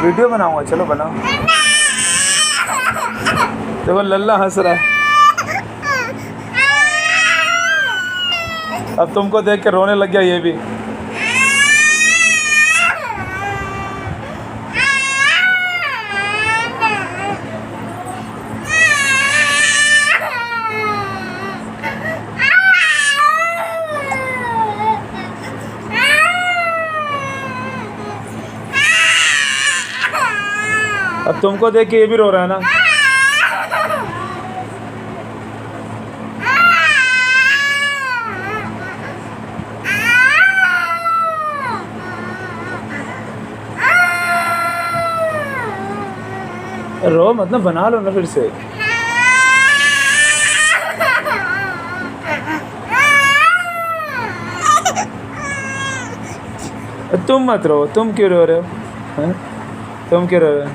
Video बनाऊंगा, चलो बनाओ। देखो लल्ला हंस रहा है। अब तुमको देख के रोने लग गया ये भी। अब तुमको देख के ये भी रो रहा है ना। रो मतलब बना लो ना फिर से। तुम मत रो, तुम क्यों रो रहे हो? हैं? तुम क्यों रो रहे हो?